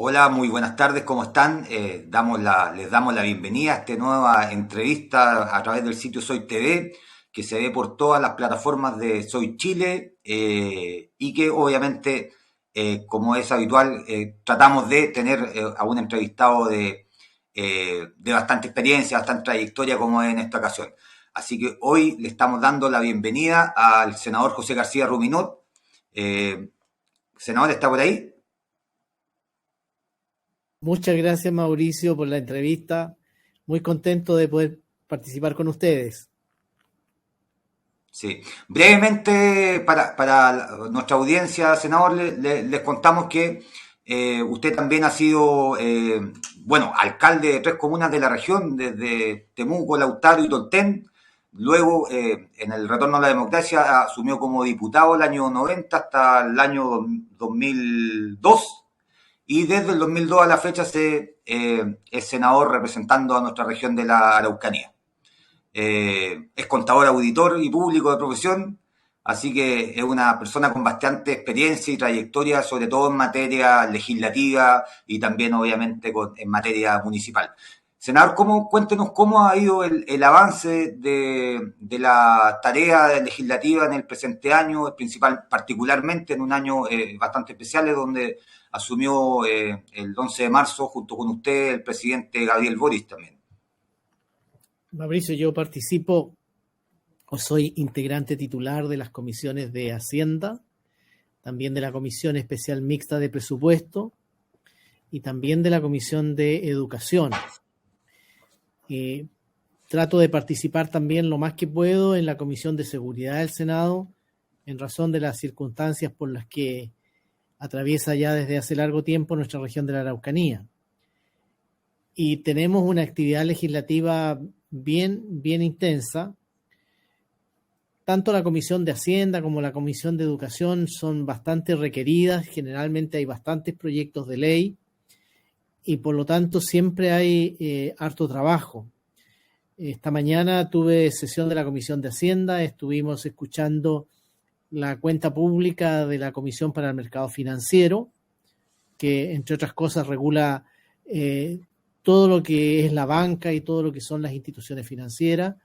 Hola, muy buenas tardes, ¿cómo están? Les damos la bienvenida a esta nueva entrevista a través del sitio Soy TV, que se ve por todas las plataformas de Soy Chile y que obviamente, como es habitual, tratamos de tener a un entrevistado de bastante experiencia, bastante trayectoria como es en esta ocasión. Así que hoy le estamos dando la bienvenida al senador José García Ruminot. Eh, Senador, ¿está por ahí? Muchas gracias, Mauricio, por la entrevista. Muy contento de poder participar con ustedes. Sí, brevemente nuestra audiencia, senador, les contamos que usted también ha sido, bueno, alcalde de tres comunas de la región, desde Temuco, Lautaro y Tolten. Luego, en el retorno a la democracia, asumió como diputado el año 90 hasta el año 2002. Y desde el 2002 a la fecha es senador representando a nuestra región de la Araucanía. Es contador, auditor y público de profesión, así que es una persona con bastante experiencia y trayectoria, sobre todo en materia legislativa y también obviamente en materia municipal. Senador, cuéntenos cómo ha ido el avance de la tarea legislativa en el presente año, particularmente en un año bastante especial, donde asumió el 11 de marzo junto con usted el presidente Gabriel Boric también. Mauricio, yo participo o soy integrante titular de las comisiones de Hacienda, también de la Comisión Especial Mixta de Presupuesto y también de la Comisión de Educación. Trato de participar también lo más que puedo en la Comisión de Seguridad del Senado, en razón de las circunstancias por las que atraviesa ya desde hace largo tiempo nuestra región de la Araucanía. Y tenemos una actividad legislativa bien intensa. Tanto la Comisión de Hacienda como la Comisión de Educación son bastante requeridas. Generalmente hay bastantes proyectos de ley y por lo tanto siempre hay harto trabajo. Esta mañana tuve sesión de la Comisión de Hacienda, estuvimos escuchando la cuenta pública de la Comisión para el Mercado Financiero, que entre otras cosas regula todo lo que es la banca y todo lo que son las instituciones financieras.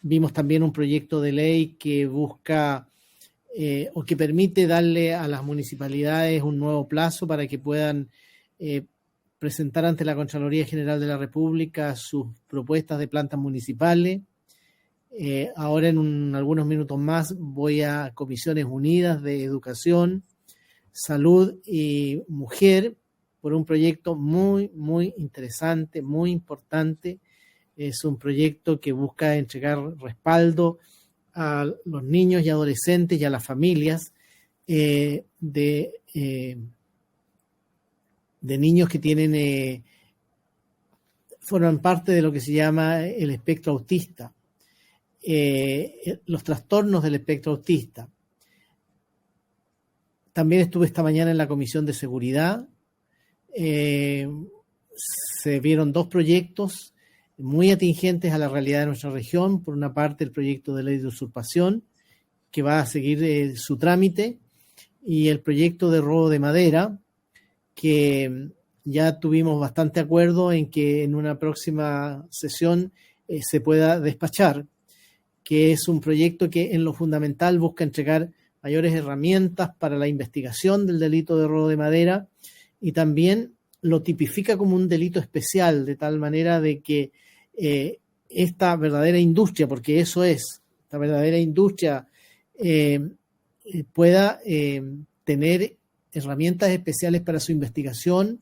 Vimos también un proyecto de ley que busca o que permite darle a las municipalidades un nuevo plazo para que puedan presentar ante la Contraloría General de la República sus propuestas de plantas municipales. Ahora en algunos minutos más voy a Comisiones Unidas de Educación, Salud y Mujer por un proyecto muy interesante, muy importante. Es un proyecto que busca entregar respaldo a los niños y adolescentes y a las familias de niños que forman parte de lo que se llama el espectro autista, los trastornos del espectro autista. También estuve esta mañana en la Comisión de Seguridad. Se vieron dos proyectos muy atingentes a la realidad de nuestra región. Por una parte, el proyecto de ley de usurpación, que va a seguir su trámite, y el proyecto de robo de madera, que ya tuvimos bastante acuerdo en que en una próxima sesión se pueda despachar, que es un proyecto que en lo fundamental busca entregar mayores herramientas para la investigación del delito de robo de madera y también lo tipifica como un delito especial, de tal manera de que esta verdadera industria, porque eso es, esta verdadera industria pueda tener herramientas especiales para su investigación,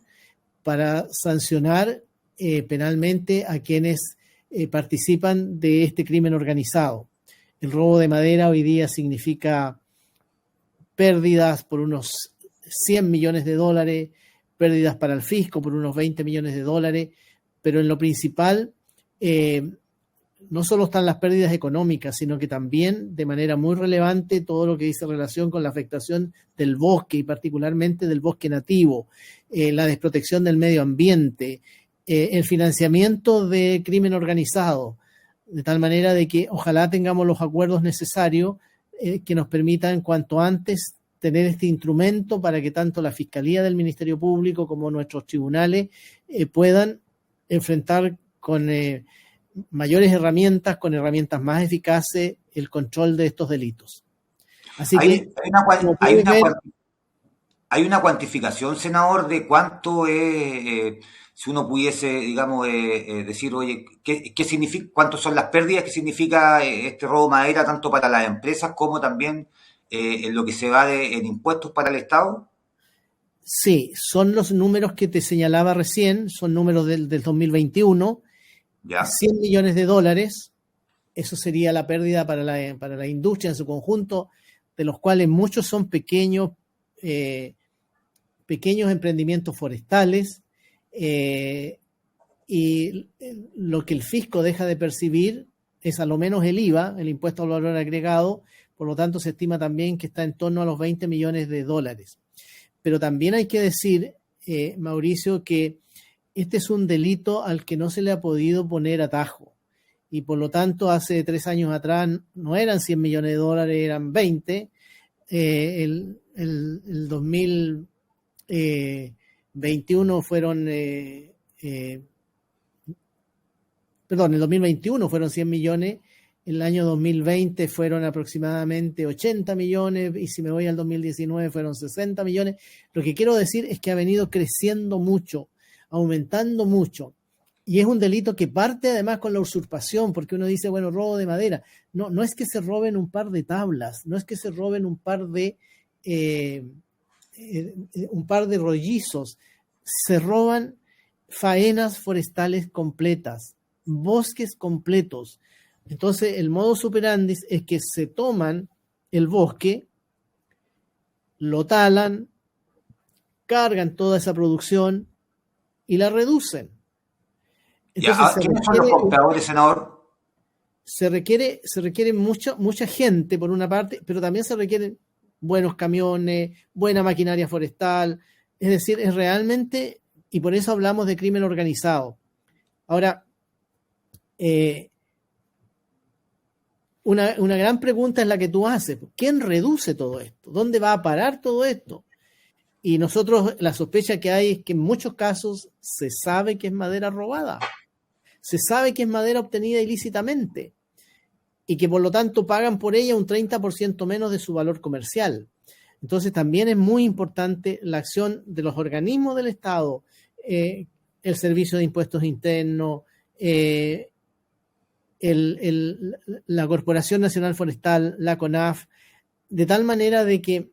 para sancionar penalmente a quienes participan de este crimen organizado. El robo de madera hoy día significa pérdidas por unos 100 millones de dólares, pérdidas para el fisco por unos 20 millones de dólares, pero en lo principal no solo están las pérdidas económicas, sino que también de manera muy relevante todo lo que dice relación con la afectación del bosque y particularmente del bosque nativo, la desprotección del medio ambiente, el financiamiento de crimen organizado, de tal manera de que ojalá tengamos los acuerdos necesarios que nos permitan cuanto antes tener este instrumento para que tanto la Fiscalía del Ministerio Público como nuestros tribunales puedan enfrentar con mayores herramientas, con herramientas más eficaces, el control de estos delitos. Así que, hay una cuantificación, senador, de cuánto es, si uno pudiese, digamos, decir, oye, ¿qué significa, cuántas son las pérdidas que significa este robo de madera, tanto para las empresas como también en lo que se va en impuestos para el Estado? Sí, son los números que te señalaba recién, son números del 2021, ¿ya? 100 millones de dólares, eso sería la pérdida para la industria en su conjunto, de los cuales muchos son pequeños emprendimientos forestales, y lo que el fisco deja de percibir es a lo menos el IVA, el impuesto al valor agregado, por lo tanto se estima también que está en torno a los 20 millones de dólares. Pero también hay que decir, Mauricio, que este es un delito al que no se le ha podido poner atajo. Y por lo tanto, hace 3 años atrás no eran 100 millones de dólares, eran 20. El 2021 fueron... el 2021 fueron 100 millones. El año 2020 fueron aproximadamente 80 millones y si me voy al 2019 fueron 60 millones. Lo que quiero decir es que ha venido creciendo mucho, aumentando mucho. Y es un delito que parte además con la usurpación, porque uno dice, bueno, robo de madera. No es que se roben un par de tablas, no es que se roben un par de rollizos. Se roban faenas forestales completas, bosques completos. Entonces, el modus operandi es que se toman el bosque, lo talan, cargan toda esa producción y la reducen. Entonces, ¿quiénes son los compradores, senador? Se requiere mucha gente, por una parte, pero también se requieren buenos camiones, buena maquinaria forestal. Es decir, es realmente, y por eso hablamos de crimen organizado. Ahora, una gran pregunta es la que tú haces. ¿Quién reduce todo esto? ¿Dónde va a parar todo esto? Y nosotros, la sospecha que hay es que en muchos casos se sabe que es madera robada. Se sabe que es madera obtenida ilícitamente y que por lo tanto pagan por ella un 30% menos de su valor comercial. Entonces también es muy importante la acción de los organismos del Estado, el Servicio de Impuestos Internos, la Corporación Nacional Forestal, la CONAF, de tal manera de que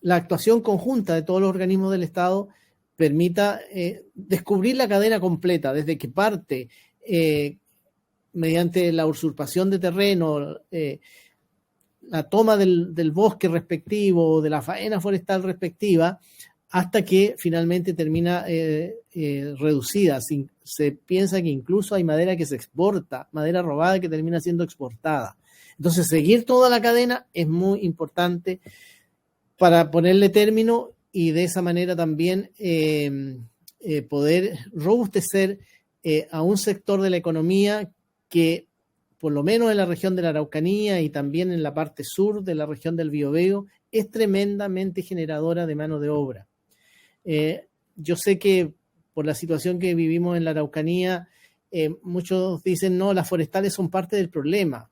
la actuación conjunta de todos los organismos del Estado permita descubrir la cadena completa, desde que parte mediante la usurpación de terreno, la toma del bosque respectivo, de la faena forestal respectiva, hasta que finalmente termina reducida. Se piensa que incluso hay madera que se exporta, madera robada que termina siendo exportada. Entonces, seguir toda la cadena es muy importante para ponerle término y de esa manera también poder robustecer a un sector de la economía que, por lo menos en la región de la Araucanía y también en la parte sur de la región del Biobío, es tremendamente generadora de mano de obra. Yo sé que por la situación que vivimos en la Araucanía, muchos dicen, no, las forestales son parte del problema.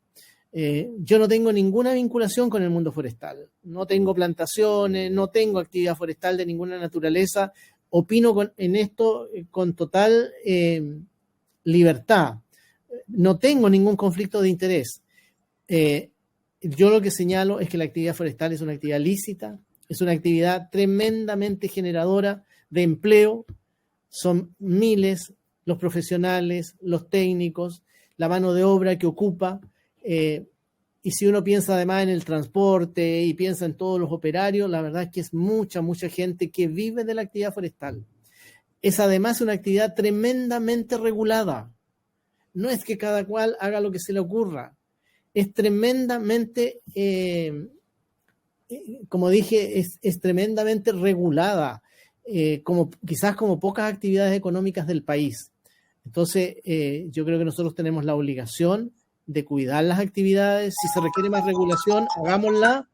Yo no tengo ninguna vinculación con el mundo forestal. No tengo plantaciones, no tengo actividad forestal de ninguna naturaleza. Opino en esto con total libertad. No tengo ningún conflicto de interés. Yo lo que señalo es que la actividad forestal es una actividad lícita, es una actividad tremendamente generadora de empleo. Son miles los profesionales, los técnicos, la mano de obra que ocupa. Y si uno piensa además en el transporte y piensa en todos los operarios, la verdad es que es mucha gente que vive de la actividad forestal. Es además una actividad tremendamente regulada. No es que cada cual haga lo que se le ocurra. Es tremendamente, como dije, es tremendamente regulada, quizás como pocas actividades económicas del país. Entonces, yo creo que nosotros tenemos la obligación de cuidar las actividades. Si se requiere más regulación, hagámosla,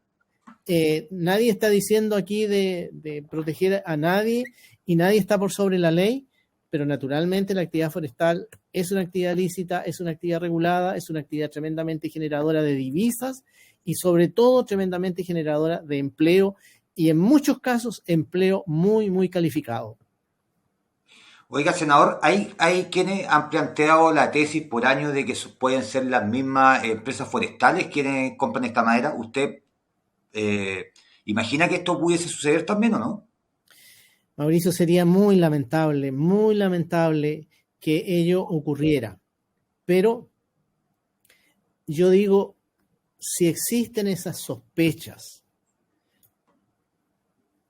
nadie está diciendo aquí de proteger a nadie y nadie está por sobre la ley, pero naturalmente la actividad forestal es una actividad lícita, es una actividad regulada, es una actividad tremendamente generadora de divisas y sobre todo tremendamente generadora de empleo y en muchos casos empleo muy, muy calificado. Oiga, senador, hay quienes han planteado la tesis por años de que pueden ser las mismas empresas forestales quienes compran esta madera. ¿Usted imagina que esto pudiese suceder también o no? Mauricio, sería muy lamentable que ello ocurriera. Pero yo digo, si existen esas sospechas,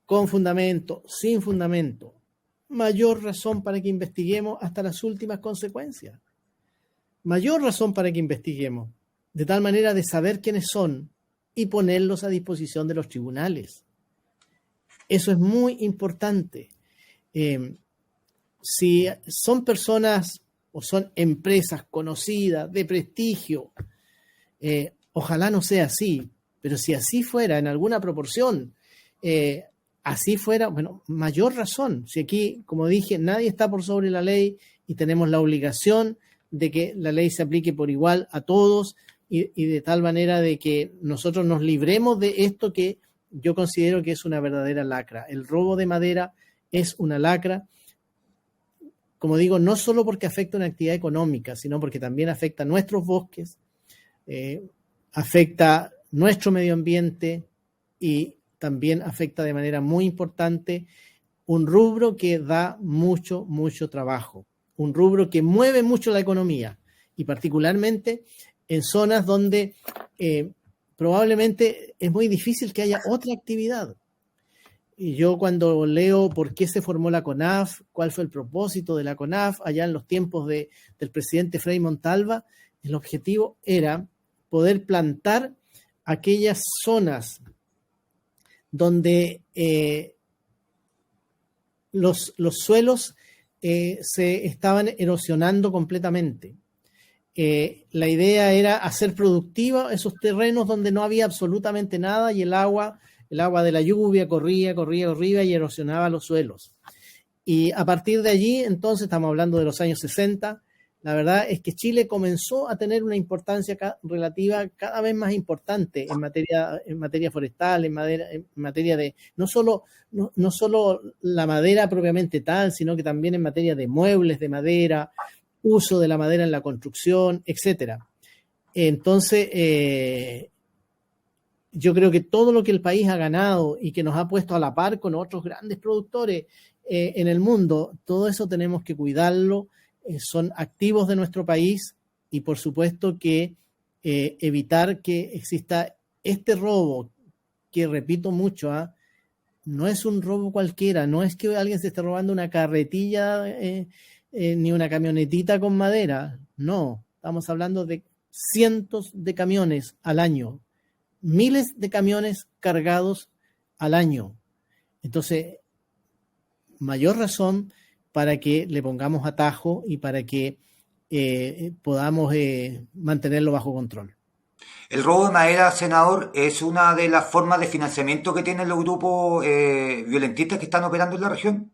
con fundamento, sin fundamento, mayor razón para que investiguemos hasta las últimas consecuencias. Mayor razón para que investiguemos, de tal manera de saber quiénes son y ponerlos a disposición de los tribunales. Eso es muy importante. Si son personas o son empresas conocidas, de prestigio, ojalá no sea así, pero si así fuera en alguna proporción, así fuera, bueno, mayor razón. Si aquí, como dije, nadie está por sobre la ley y tenemos la obligación de que la ley se aplique por igual a todos y de tal manera de que nosotros nos libremos de esto que yo considero que es una verdadera lacra. El robo de madera es una lacra, como digo, no solo porque afecta una actividad económica, sino porque también afecta nuestros bosques, afecta nuestro medio ambiente y también afecta de manera muy importante un rubro que da mucho, mucho trabajo, un rubro que mueve mucho la economía y particularmente en zonas donde probablemente es muy difícil que haya otra actividad. Y yo cuando leo por qué se formó la CONAF, cuál fue el propósito de la CONAF allá en los tiempos del presidente Frei Montalva, el objetivo era poder plantar aquellas zonas donde los suelos se estaban erosionando completamente. La idea era hacer productiva esos terrenos donde no había absolutamente nada y el agua de la lluvia corría y erosionaba los suelos. Y a partir de allí, entonces, estamos hablando de los años 60, la verdad es que Chile comenzó a tener una importancia relativa cada vez más importante en materia forestal, en materia de no solo la madera propiamente tal, sino que también en materia de muebles de madera, uso de la madera en la construcción, etcétera. Entonces, yo creo que todo lo que el país ha ganado y que nos ha puesto a la par con otros grandes productores en el mundo, todo eso tenemos que cuidarlo. Son activos de nuestro país y por supuesto que evitar que exista este robo, que repito mucho, no es un robo cualquiera, no es que alguien se esté robando una carretilla ni una camionetita con madera, no, estamos hablando de cientos de camiones al año, miles de camiones cargados al año. Entonces, mayor razón para que le pongamos atajo y para que podamos mantenerlo bajo control. El robo de madera, senador, es una de las formas de financiamiento que tienen los grupos violentistas que están operando en la región.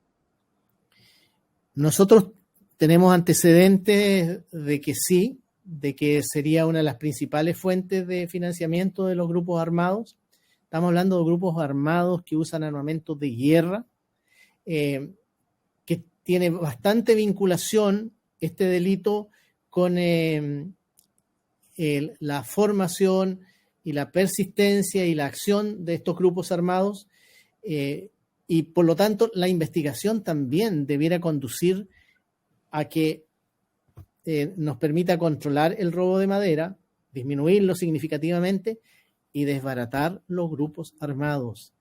Nosotros tenemos antecedentes de que sí, de que sería una de las principales fuentes de financiamiento de los grupos armados. Estamos hablando de grupos armados que usan armamentos de guerra, que tiene bastante vinculación este delito con la formación y la persistencia y la acción de estos grupos armados y por lo tanto la investigación también debiera conducir a que nos permita controlar el robo de madera, disminuirlo significativamente y desbaratar los grupos armados.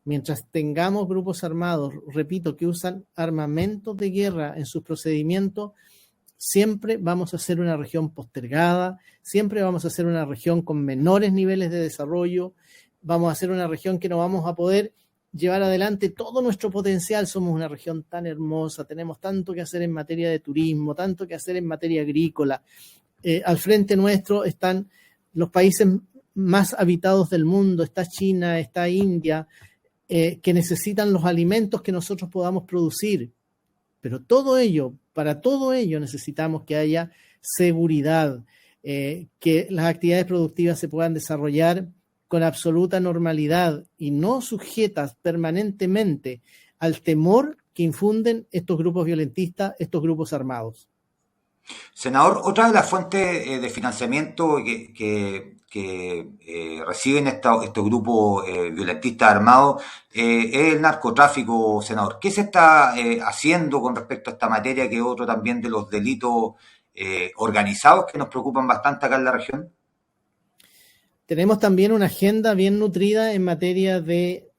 Mientras tengamos grupos armados, repito, que usan armamentos de guerra en sus procedimientos, siempre vamos a ser una región postergada, siempre vamos a ser una región con menores niveles de desarrollo, vamos a ser una región que no vamos a poder llevar adelante todo nuestro potencial. Somos una región tan hermosa, tenemos tanto que hacer en materia de turismo, tanto que hacer en materia agrícola. Al frente nuestro están los países más habitados del mundo, está China, está India, que necesitan los alimentos que nosotros podamos producir. Pero para todo ello necesitamos que haya seguridad, que las actividades productivas se puedan desarrollar con absoluta normalidad y no sujetas permanentemente al temor que infunden estos grupos violentistas, estos grupos armados. Senador, otra de las fuentes de financiamiento que reciben estos grupos violentistas armados es el narcotráfico, senador. ¿Qué se está haciendo con respecto a esta materia, que es otro también de los delitos organizados que nos preocupan bastante acá en la región? Tenemos también una agenda bien nutrida en materia de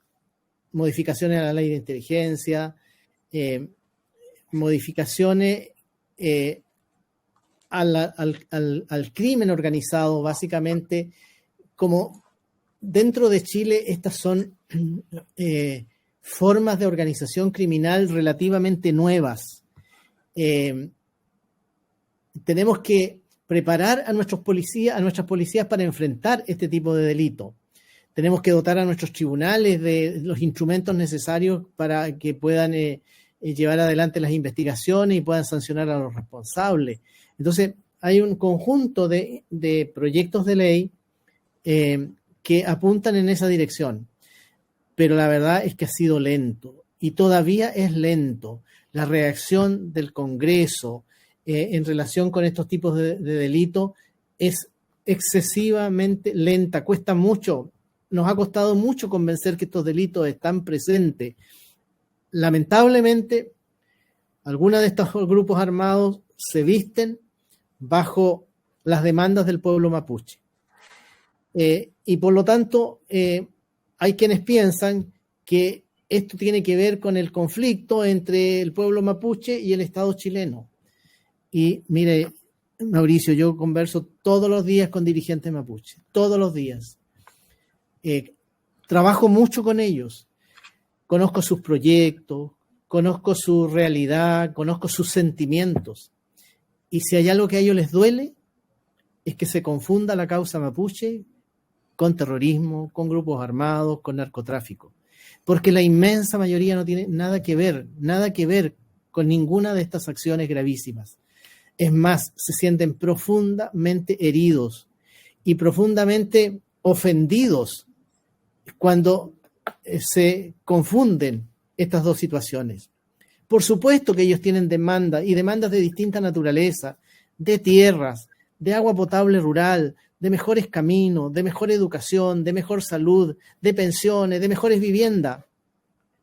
modificaciones a la ley de inteligencia, modificaciones al crimen organizado, básicamente. Como dentro de Chile estas son formas de organización criminal relativamente nuevas. Tenemos que preparar a nuestras policías para enfrentar este tipo de delito. Tenemos que dotar a nuestros tribunales de los instrumentos necesarios para que puedan llevar adelante las investigaciones y puedan sancionar a los responsables. Entonces, hay un conjunto de proyectos de ley que apuntan en esa dirección, pero la verdad es que ha sido lento y todavía es lento. La reacción del Congreso en relación con estos tipos de delitos es excesivamente lenta, cuesta mucho, nos ha costado mucho convencer que estos delitos están presentes. Lamentablemente, algunos de estos grupos armados se visten bajo las demandas del pueblo mapuche. Y por lo tanto, hay quienes piensan que esto tiene que ver con el conflicto entre el pueblo mapuche y el Estado chileno. Y mire, Mauricio, yo converso todos los días con dirigentes mapuche, todos los días. Trabajo mucho con ellos, conozco sus proyectos, conozco su realidad, conozco sus sentimientos. Y si hay algo que a ellos les duele, es que se confunda la causa mapuche con terrorismo, con grupos armados, con narcotráfico. Porque la inmensa mayoría no tiene nada que ver con ninguna de estas acciones gravísimas. Es más, se sienten profundamente heridos y profundamente ofendidos cuando se confunden estas dos situaciones. Por supuesto que ellos tienen demandas y demandas de distinta naturaleza, de tierras, de agua potable rural, de mejores caminos, de mejor educación, de mejor salud, de pensiones, de mejores viviendas.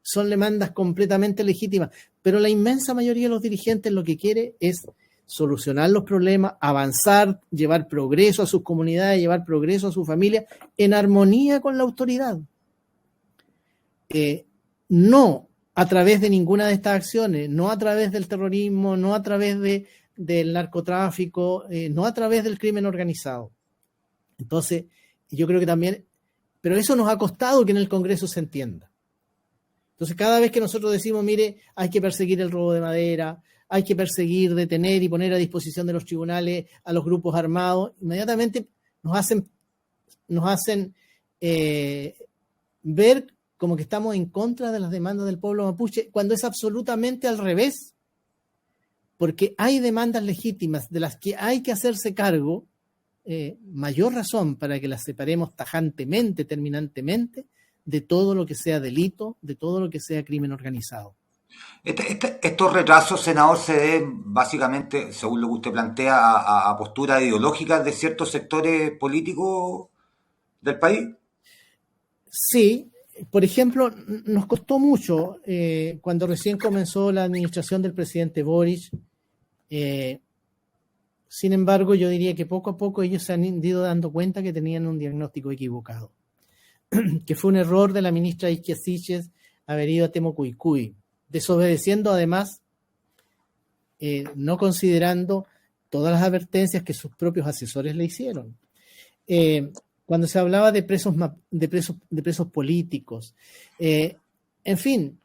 Son demandas completamente legítimas, pero la inmensa mayoría de los dirigentes lo que quiere es solucionar los problemas, avanzar, llevar progreso a sus comunidades, llevar progreso a su familia en armonía con la autoridad. No a través de ninguna de estas acciones, no a través del terrorismo, no a través del narcotráfico, no a través del crimen organizado. Entonces, yo creo que también, pero eso nos ha costado que en el Congreso se entienda. Entonces, cada vez que nosotros decimos, mire, hay que perseguir el robo de madera, hay que perseguir, detener y poner a disposición de los tribunales a los grupos armados, inmediatamente nos hacen ver como que estamos en contra de las demandas del pueblo mapuche, cuando es absolutamente al revés, porque hay demandas legítimas de las que hay que hacerse cargo, mayor razón para que las separemos tajantemente, terminantemente, de todo lo que sea delito, de todo lo que sea crimen organizado. Estos retrasos, senador, se deben básicamente, según lo que usted plantea, a posturas ideológicas de ciertos sectores políticos del país. Sí, por ejemplo, nos costó mucho cuando recién comenzó la administración del presidente Boric. Sin embargo, yo diría que poco a poco ellos se han ido dando cuenta que tenían un diagnóstico equivocado, que fue un error de la ministra Isquia Siches haber ido a Temocuycuy, desobedeciendo además, no considerando todas las advertencias que sus propios asesores le hicieron. Cuando se hablaba de presos políticos, en fin,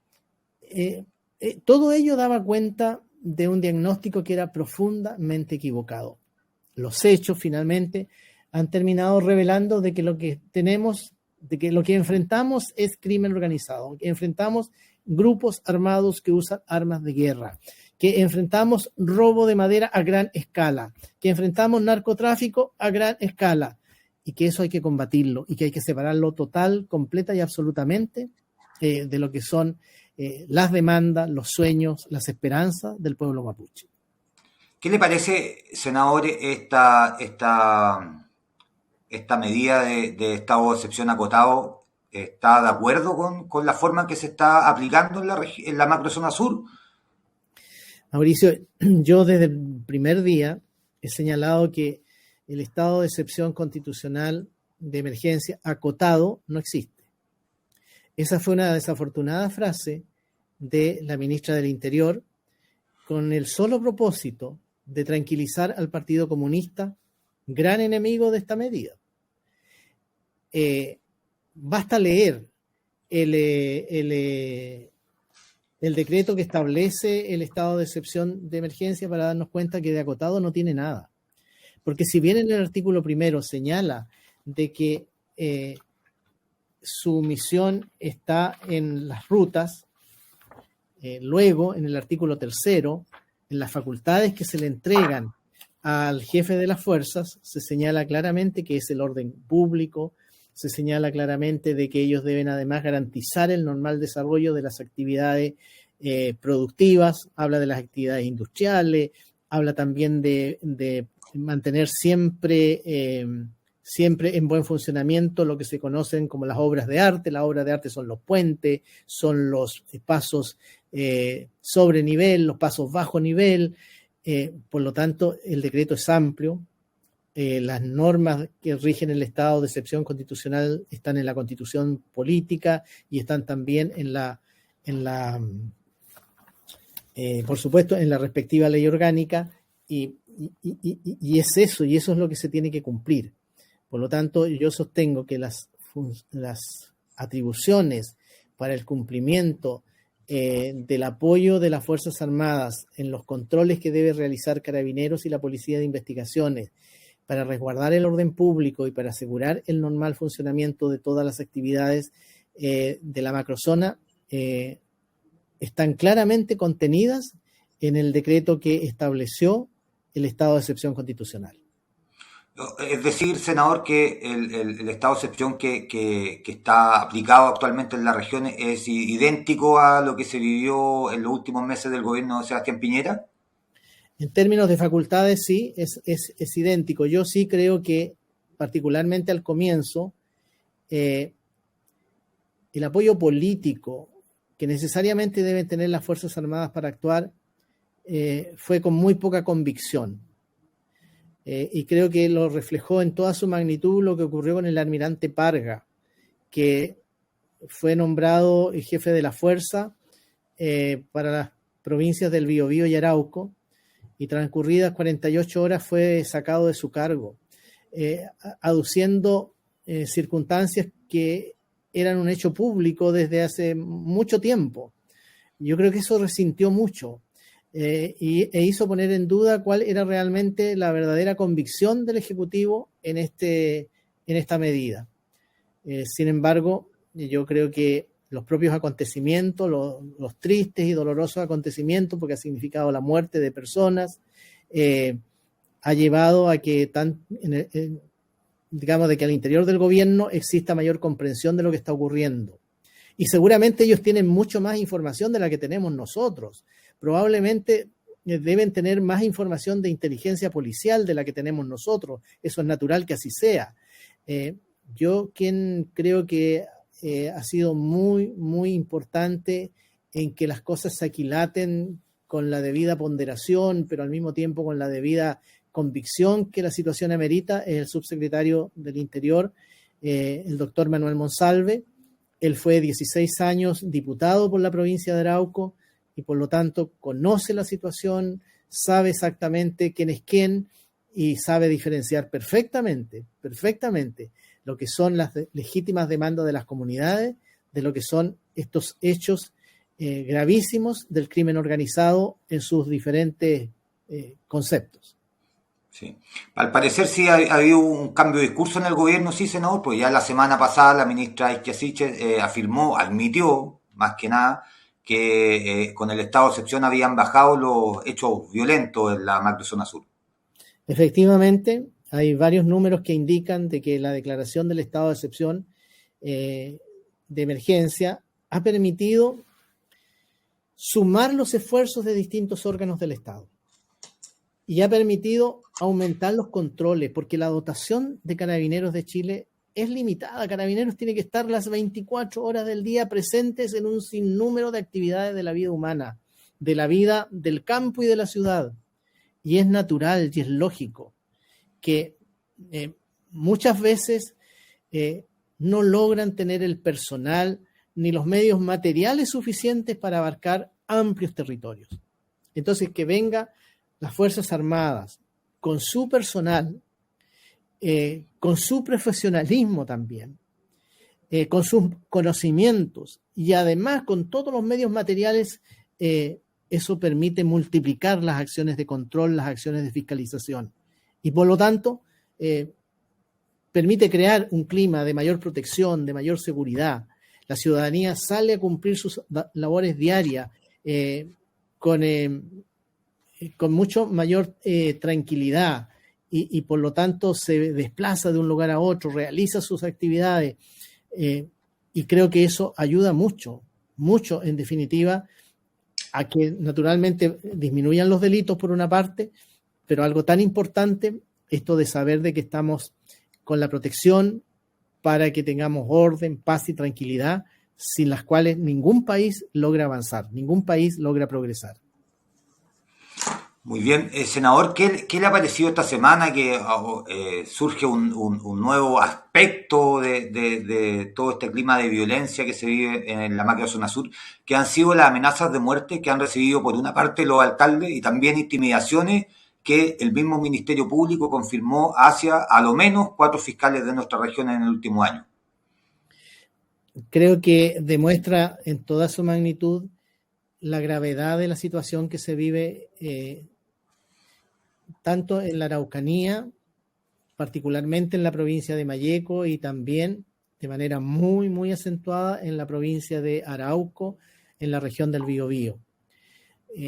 todo ello daba cuenta de un diagnóstico que era profundamente equivocado. Los hechos finalmente han terminado revelando de que lo que tenemos, de que lo que enfrentamos es crimen organizado, que enfrentamos grupos armados que usan armas de guerra, que enfrentamos robo de madera a gran escala, que enfrentamos narcotráfico a gran escala, y que eso hay que combatirlo y que hay que separarlo total, completa y absolutamente de lo que son las demandas, los sueños, las esperanzas del pueblo mapuche. ¿Qué le parece, senador, esta medida de estado de excepción acotado? ¿Está de acuerdo con la forma en que se está aplicando en la macrozona sur? Mauricio, yo desde el primer día he señalado que el estado de excepción constitucional de emergencia acotado no existe. Esa fue una desafortunada frase de la ministra del Interior con el solo propósito de tranquilizar al Partido Comunista, gran enemigo de esta medida. Basta leer el decreto que establece el estado de excepción de emergencia para darnos cuenta que de acotado no tiene nada. Porque si bien en el artículo primero señala de que su misión está en las rutas, luego en el artículo tercero, en las facultades que se le entregan al jefe de las fuerzas, se señala claramente que es el orden público, se señala claramente de que ellos deben además garantizar el normal desarrollo de las actividades productivas, habla de las actividades industriales, habla también de mantener siempre en buen funcionamiento lo que se conocen como las obras de arte. Las obras de arte son los puentes, son los pasos sobre nivel, los pasos bajo nivel. Por lo tanto, el decreto es amplio. Las normas que rigen el estado de excepción constitucional están en la Constitución política y están también por supuesto, en la respectiva ley orgánica, y es eso, y eso es lo que se tiene que cumplir. Por lo tanto, yo sostengo que las atribuciones para el cumplimiento del apoyo de las Fuerzas Armadas en los controles que debe realizar Carabineros y la Policía de Investigaciones para resguardar el orden público y para asegurar el normal funcionamiento de todas las actividades de la macrozona, están claramente contenidas en el decreto que estableció el estado de excepción constitucional. Es decir, senador, que el estado de excepción que está aplicado actualmente en la región es idéntico a lo que se vivió en los últimos meses del gobierno de Sebastián Piñera. En términos de facultades, sí, es idéntico. Yo sí creo que, particularmente al comienzo, el apoyo político que necesariamente deben tener las Fuerzas Armadas para actuar fue con muy poca convicción. Y creo que lo reflejó en toda su magnitud lo que ocurrió con el almirante Parga, que fue nombrado jefe de la fuerza para las provincias del Biobío y Arauco, y transcurridas 48 horas fue sacado de su cargo, aduciendo circunstancias que eran un hecho público desde hace mucho tiempo. Yo creo que eso resintió mucho e hizo poner en duda cuál era realmente la verdadera convicción del Ejecutivo en esta medida. Sin embargo, yo creo que los propios acontecimientos, los tristes y dolorosos acontecimientos, porque ha significado la muerte de personas, ha llevado a que digamos, de que al interior del gobierno exista mayor comprensión de lo que está ocurriendo. Y seguramente ellos tienen mucho más información de la que tenemos nosotros. Probablemente deben tener más información de inteligencia policial de la que tenemos nosotros. Eso es natural que así sea. Yo creo que ha sido muy, muy importante en que las cosas se aquilaten con la debida ponderación, pero al mismo tiempo con la debida convicción que la situación amerita, es el subsecretario del Interior, el doctor Manuel Monsalve. Él fue 16 años diputado por la provincia de Arauco y por lo tanto conoce la situación, sabe exactamente quién es quién y sabe diferenciar perfectamente lo que son las legítimas demandas de las comunidades de lo que son estos hechos gravísimos del crimen organizado en sus diferentes conceptos. Sí. Al parecer sí ha habido un cambio de discurso en el gobierno, sí, senador, pues ya la semana pasada la ministra Isquiasiche admitió, más que nada, que con el estado de excepción habían bajado los hechos violentos en la macrozona sur. Efectivamente, hay varios números que indican de que la declaración del estado de excepción de emergencia ha permitido sumar los esfuerzos de distintos órganos del Estado y ha permitido aumentar los controles, porque la dotación de Carabineros de Chile es limitada. Carabineros tiene que estar las 24 horas del día presentes en un sinnúmero de actividades de la vida humana, de la vida del campo y de la ciudad. Y es natural y es lógico que muchas veces no logran tener el personal ni los medios materiales suficientes para abarcar amplios territorios. Entonces, que venga las Fuerzas Armadas con su personal, con su profesionalismo también, con sus conocimientos y además con todos los medios materiales, eso permite multiplicar las acciones de control, las acciones de fiscalización y por lo tanto permite crear un clima de mayor protección, de mayor seguridad. La ciudadanía sale a cumplir sus labores diarias con mucho mayor tranquilidad y por lo tanto se desplaza de un lugar a otro, realiza sus actividades y creo que eso ayuda mucho, mucho en definitiva a que naturalmente disminuyan los delitos por una parte, pero algo tan importante, esto de saber de que estamos con la protección para que tengamos orden, paz y tranquilidad, sin las cuales ningún país logra avanzar, ningún país logra progresar. Muy bien, senador, ¿qué le ha parecido esta semana que surge un nuevo aspecto de todo este clima de violencia que se vive en la macrozona sur, que han sido las amenazas de muerte que han recibido por una parte los alcaldes y también intimidaciones que el mismo Ministerio Público confirmó hacia a lo menos 4 fiscales de nuestra región en el último año? Creo que demuestra en toda su magnitud la gravedad de la situación que se vive tanto en la Araucanía, particularmente en la provincia de Malleco y también de manera muy, muy acentuada en la provincia de Arauco, en la región del Biobío.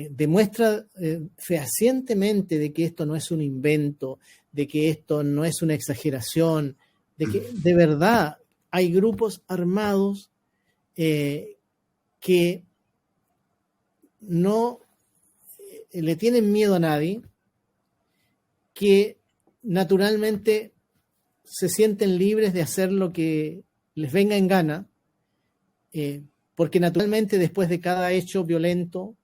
Demuestra fehacientemente de que esto no es un invento, de que esto no es una exageración, de que de verdad hay grupos armados que no le tienen miedo a nadie, que naturalmente se sienten libres de hacer lo que les venga en gana, porque naturalmente después de cada hecho violento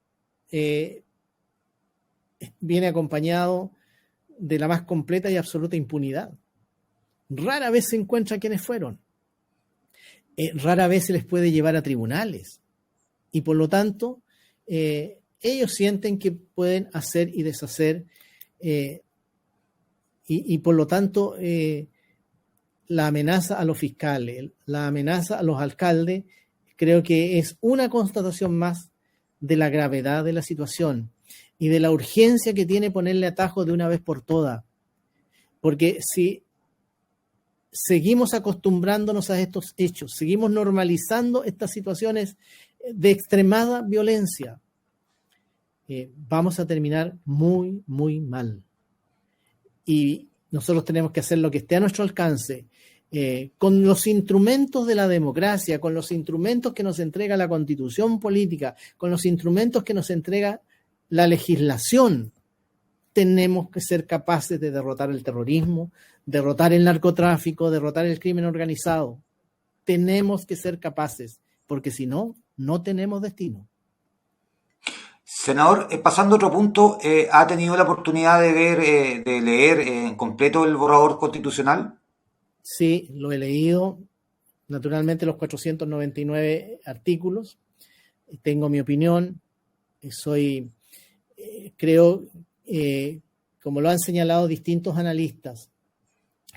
viene acompañado de la más completa y absoluta impunidad. Rara vez se encuentra quienes fueron. Rara vez se les puede llevar a tribunales. Y por lo tanto, ellos sienten que pueden hacer y deshacer y por lo tanto la amenaza a los fiscales, la amenaza a los alcaldes, creo que es una constatación más de la gravedad de la situación y de la urgencia que tiene ponerle atajo de una vez por todas. Porque si seguimos acostumbrándonos a estos hechos, seguimos normalizando estas situaciones de extremada violencia, vamos a terminar muy, muy mal. Y nosotros tenemos que hacer lo que esté a nuestro alcance, con los instrumentos de la democracia, con los instrumentos que nos entrega la Constitución política, con los instrumentos que nos entrega la legislación. Tenemos que ser capaces de derrotar el terrorismo, derrotar el narcotráfico, derrotar el crimen organizado. Tenemos que ser capaces, porque si no, no tenemos destino. Senador, pasando a otro punto, ¿ha tenido la oportunidad de ver, de leer en completo el borrador constitucional? Sí, lo he leído. Naturalmente los 499 artículos. Tengo mi opinión. Creo, como lo han señalado distintos analistas,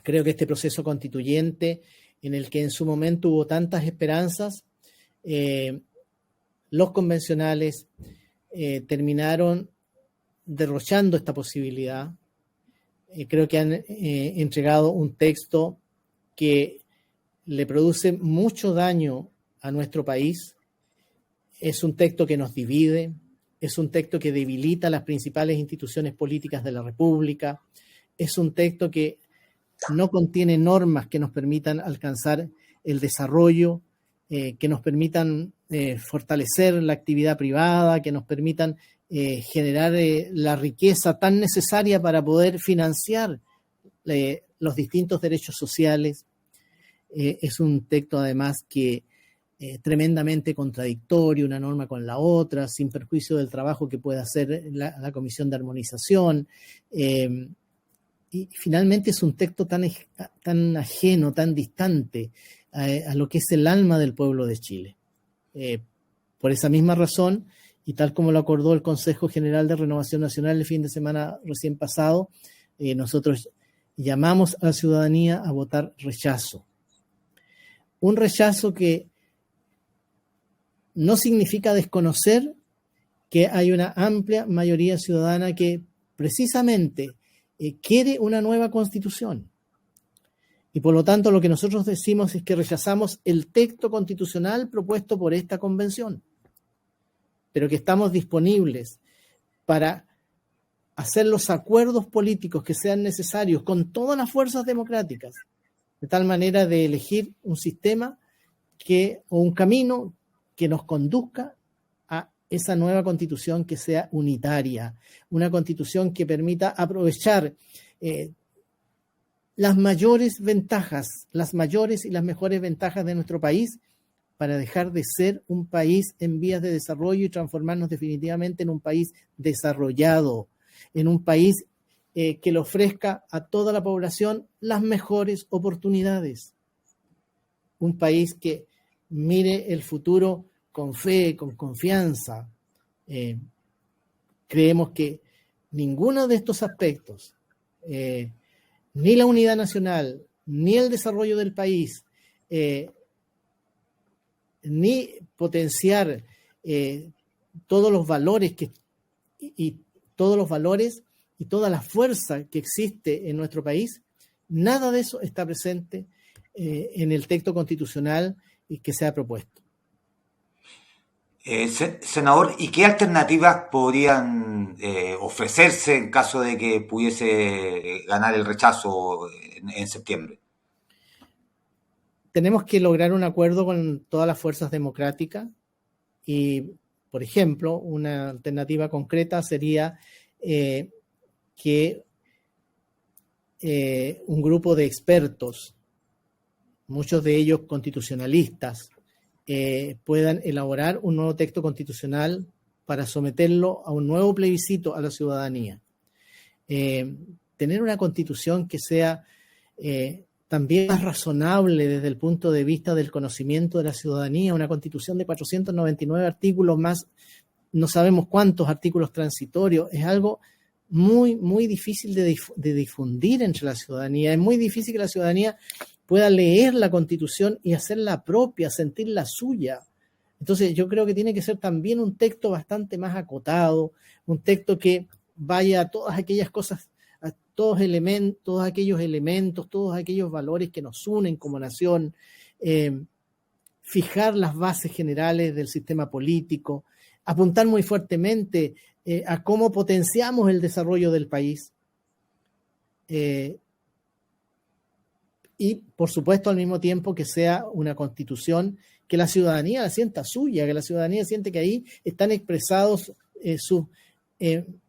creo que este proceso constituyente, en el que en su momento hubo tantas esperanzas, los convencionales terminaron derrochando esta posibilidad, creo que han entregado un texto que le produce mucho daño a nuestro país. Es un texto que nos divide, es un texto que debilita las principales instituciones políticas de la República, es un texto que no contiene normas que nos permitan alcanzar el desarrollo, que nos permitan fortalecer la actividad privada, que nos permitan generar la riqueza tan necesaria para poder financiar los distintos derechos sociales. Es un texto además que tremendamente contradictorio, una norma con la otra, sin perjuicio del trabajo que pueda hacer la Comisión de Armonización. Y finalmente es un texto tan ajeno, tan distante a lo que es el alma del pueblo de Chile. Por esa misma razón, y tal como lo acordó el Consejo General de Renovación Nacional el fin de semana recién pasado, nosotros llamamos a la ciudadanía a votar rechazo. Un rechazo que no significa desconocer que hay una amplia mayoría ciudadana que precisamente quiere una nueva constitución. Y por lo tanto lo que nosotros decimos es que rechazamos el texto constitucional propuesto por esta convención, pero que estamos disponibles para hacer los acuerdos políticos que sean necesarios con todas las fuerzas democráticas, de tal manera de elegir un sistema o un camino que nos conduzca a esa nueva constitución que sea unitaria, una constitución que permita aprovechar las mayores ventajas, las mayores y las mejores ventajas de nuestro país para dejar de ser un país en vías de desarrollo y transformarnos definitivamente en un país desarrollado, en un país que le ofrezca a toda la población las mejores oportunidades. Un país que mire el futuro con fe, con confianza. Creemos que ninguno de estos aspectos, ni la unidad nacional, ni el desarrollo del país, ni potenciar todos los valores y toda la fuerza que existe en nuestro país, nada de eso está presente en el texto constitucional que se ha propuesto. Senador, ¿y qué alternativas podrían ofrecerse en caso de que pudiese ganar el rechazo en septiembre? Tenemos que lograr un acuerdo con todas las fuerzas democráticas y, por ejemplo, una alternativa concreta sería que un grupo de expertos, muchos de ellos constitucionalistas, puedan elaborar un nuevo texto constitucional para someterlo a un nuevo plebiscito a la ciudadanía. Tener una constitución que sea también más razonable desde el punto de vista del conocimiento de la ciudadanía, una constitución de 499 artículos más, no sabemos cuántos artículos transitorios, es algo muy, muy difícil de difundir entre la ciudadanía. Es muy difícil que la ciudadanía pueda leer la Constitución y hacerla propia, sentirla suya. Entonces yo creo que tiene que ser también un texto bastante más acotado, un texto que vaya a todas aquellas cosas, a todos aquellos elementos, todos aquellos valores que nos unen como nación, fijar las bases generales del sistema político, apuntar muy fuertemente a cómo potenciamos el desarrollo del país. Y, por supuesto, al mismo tiempo que sea una constitución que la ciudadanía la sienta suya, que la ciudadanía siente que ahí están expresados sus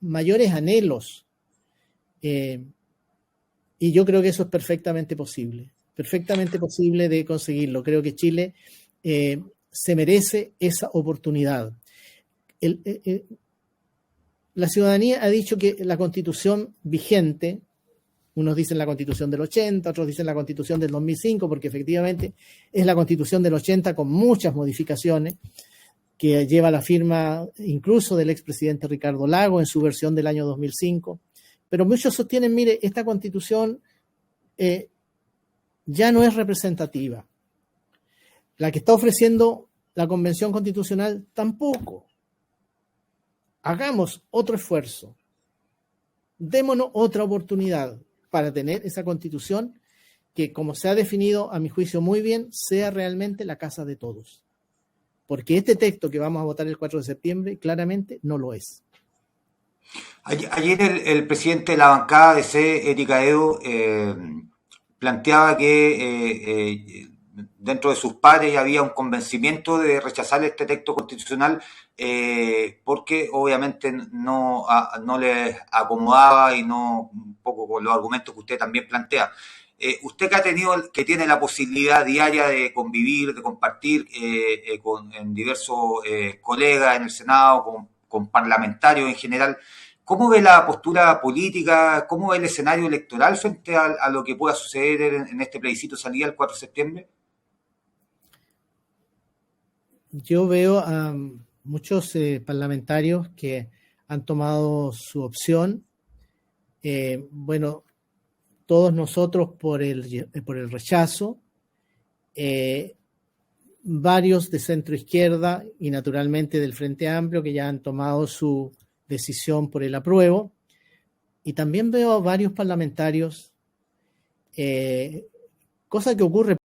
mayores anhelos. Y yo creo que eso es perfectamente posible de conseguirlo. Creo que Chile se merece esa oportunidad. La ciudadanía ha dicho que la constitución vigente, unos dicen la Constitución del 80, otros dicen la Constitución del 2005, porque efectivamente es la Constitución del 80 con muchas modificaciones, que lleva la firma incluso del expresidente Ricardo Lagos en su versión del año 2005. Pero muchos sostienen, mire, esta Constitución ya no es representativa. La que está ofreciendo la Convención Constitucional tampoco. Hagamos otro esfuerzo. Démonos otra oportunidad. para tener esa constitución que, como se ha definido a mi juicio muy bien, sea realmente la casa de todos. Porque este texto que vamos a votar el 4 de septiembre claramente no lo es. Ayer el presidente de la bancada de C, Erika Edo, planteaba que dentro de sus pares había un convencimiento de rechazar este texto constitucional porque obviamente no les acomodaba y no un poco con los argumentos que usted también plantea. Usted que tiene la posibilidad diaria de convivir, de compartir en diversos colegas en el Senado, con parlamentarios en general, ¿cómo ve la postura política? ¿Cómo ve el escenario electoral frente a lo que pueda suceder en este plebiscito de salida el 4 de septiembre? Yo veo a muchos parlamentarios que han tomado su opción. Bueno, todos nosotros por el rechazo, varios de centro izquierda y naturalmente del Frente Amplio que ya han tomado su decisión por el apruebo, y también veo a varios parlamentarios, cosa que ocurre